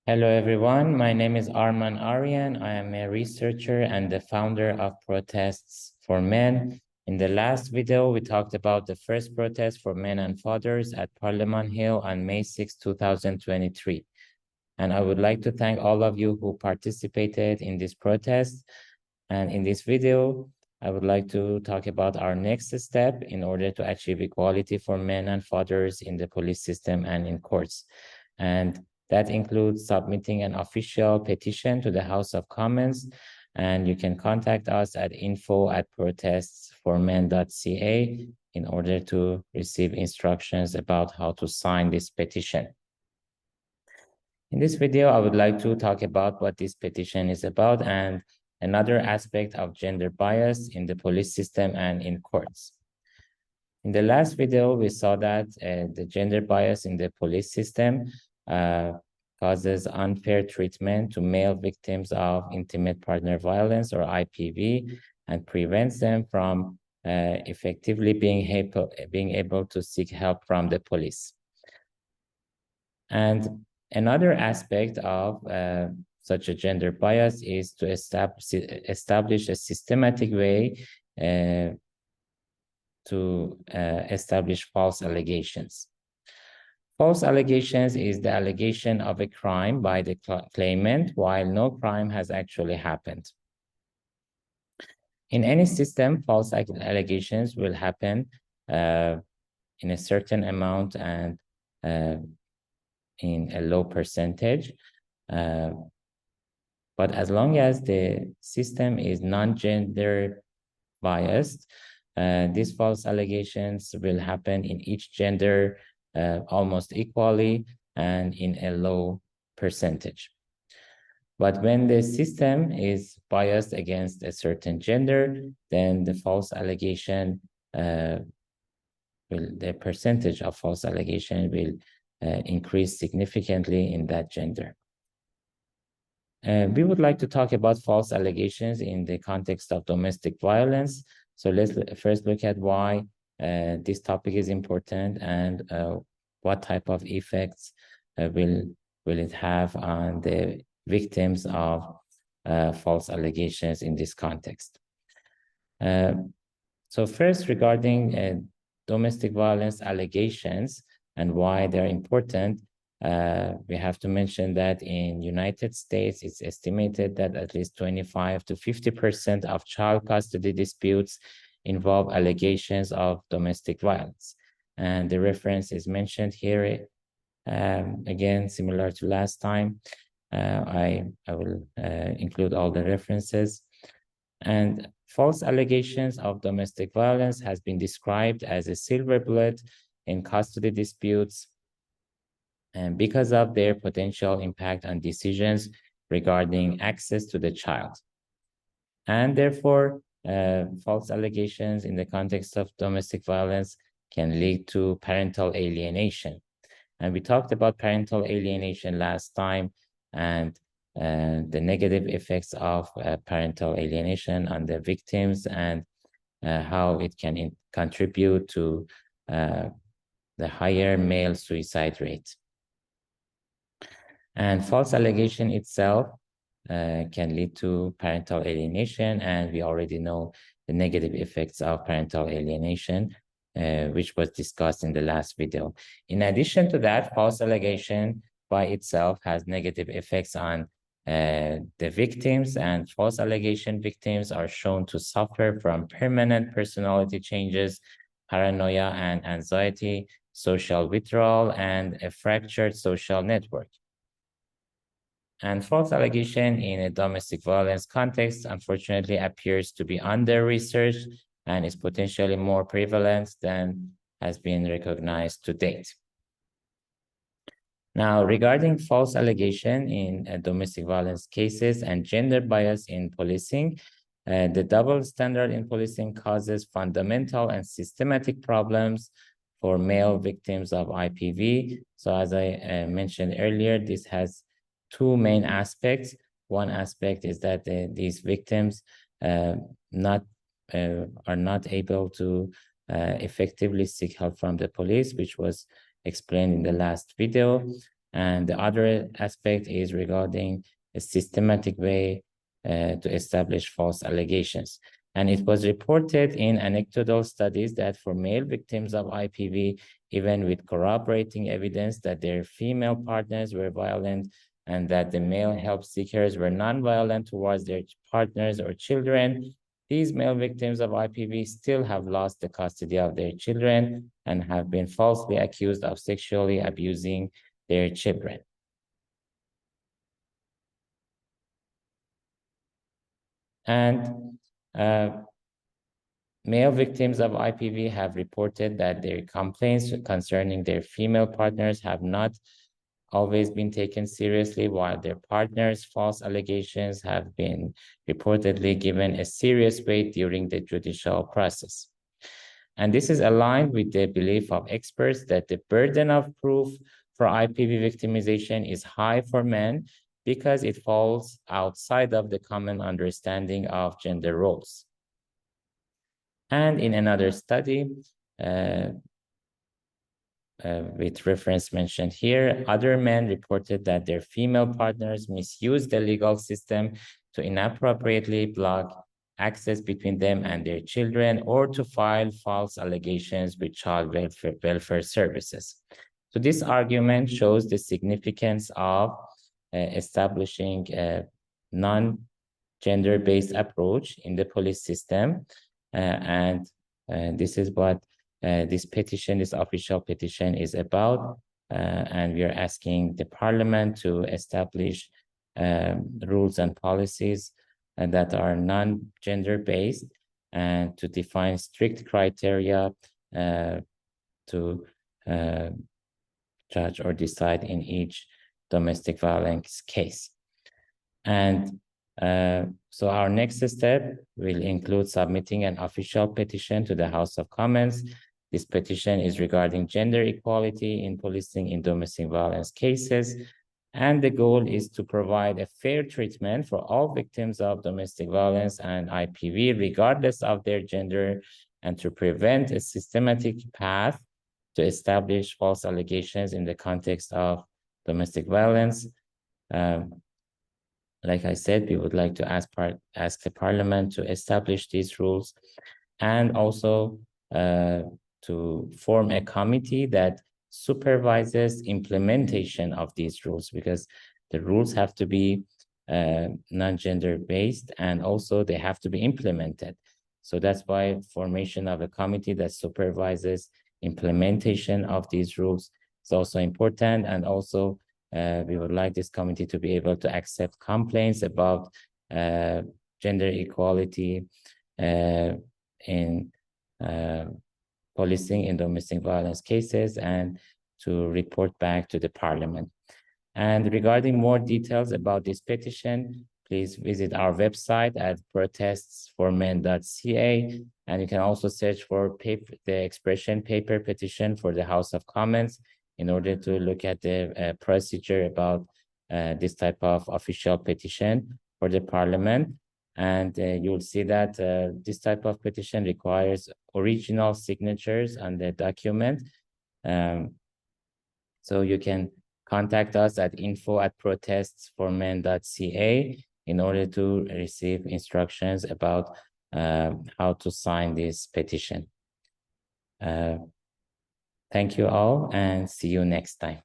Hello, everyone. My name is Arman Aryan. I am a researcher and the founder of Protests for Men. In the last video, we talked about the first protest for men and fathers at Parliament Hill on May 6, 2023. And I would like to thank all of you who participated in this protest. And in this video, I would like to talk about our next step in order to achieve equality for men and fathers in the police system and in courts. And that includes submitting an official petition to the House of Commons. And you can contact us at info@protestsformen.ca in order to receive instructions about how to sign this petition. In this video, I would like to talk about what this petition is about and another aspect of gender bias in the police system and in courts. In the last video, we saw that the gender bias in the police system causes unfair treatment to male victims of intimate partner violence or IPV and prevents them from effectively being able to seek help from the police. And another aspect of such a gender bias is to establish a systematic way to establish false allegations. False allegations is the allegation of a crime by the claimant while no crime has actually happened. In any system, false allegations will happen in a certain amount and in a low percentage. But as long as the system is non-gender biased, these false allegations will happen in each gender almost equally and in a low percentage. But when the system is biased against a certain gender, then the false allegation, the percentage of false allegation will increase significantly in that gender. We would like to talk about false allegations in the context of domestic violence. So let's first look at why this topic is important and what type of effects will it have on the victims of false allegations in this context. So first, regarding domestic violence allegations and why they're important, we have to mention that in United States, it's estimated that at least 25 to 50% of child custody disputes involve allegations of domestic violence. And the reference is mentioned here. Again, similar to last time, I will include all the references. And false allegations of domestic violence has been described as a silver bullet in custody disputes, and because of their potential impact on decisions regarding access to the child. And therefore, false allegations in the context of domestic violence can lead to parental alienation. And we talked about parental alienation last time and the negative effects of parental alienation on the victims and how it can contribute to the higher male suicide rate. And false allegation itself can lead to parental alienation, and we already know the negative effects of parental alienation, which was discussed in the last video. In addition to that, false allegation by itself has negative effects on the victims, and false allegation victims are shown to suffer from permanent personality changes, paranoia and anxiety, social withdrawal, and a fractured social network. And false allegation in a domestic violence context, unfortunately, appears to be under-researched and is potentially more prevalent than has been recognized to date. Now, regarding false allegation in domestic violence cases and gender bias in policing, the double standard in policing causes fundamental and systematic problems for male victims of IPV. So as I mentioned earlier, this has two main aspects. One aspect is that these victims are not able to effectively seek help from the police, which was explained in the last video. And the other aspect is regarding a systematic way to establish false allegations. And it was reported in anecdotal studies that for male victims of IPV, even with corroborating evidence that their female partners were violent and that the male help seekers were non-violent towards their partners or children, these male victims of IPV still have lost the custody of their children and have been falsely accused of sexually abusing their children. And male victims of IPV have reported that their complaints concerning their female partners have not always been taken seriously, while their partners' false allegations have been reportedly given a serious weight during the judicial process. And this is aligned with the belief of experts that the burden of proof for IPV victimization is high for men because it falls outside of the common understanding of gender roles. And in another study, with reference mentioned here, other men reported that their female partners misused the legal system to inappropriately block access between them and their children or to file false allegations with child welfare services. So this argument shows the significance of establishing a non-gender-based approach in the police system. And this is what this petition, this official petition is about. And we are asking the parliament to establish rules and policies that are non-gender based and to define strict criteria to judge or decide in each domestic violence case. And so our next step will include submitting an official petition to the House of Commons. This petition is regarding gender equality in policing in domestic violence cases. And the goal is to provide a fair treatment for all victims of domestic violence and IPV, regardless of their gender, and to prevent a systematic path to establish false allegations in the context of domestic violence. Like I said, we would like to ask the parliament to establish these rules and also to form a committee that supervises implementation of these rules, because the rules have to be non-gender based and also they have to be implemented. So that's why formation of a committee that supervises implementation of these rules is also important. And also we would like this committee to be able to accept complaints about gender equality in policing in domestic violence cases and to report back to the parliament. And regarding more details about this petition, please visit our website at protestsformen.ca. And you can also search for the expression paper petition for the House of Commons in order to look at the procedure about this type of official petition for the parliament. And you'll see that this type of petition requires original signatures on the document. So you can contact us at info@protestsformen.ca in order to receive instructions about how to sign this petition. Thank you all and see you next time.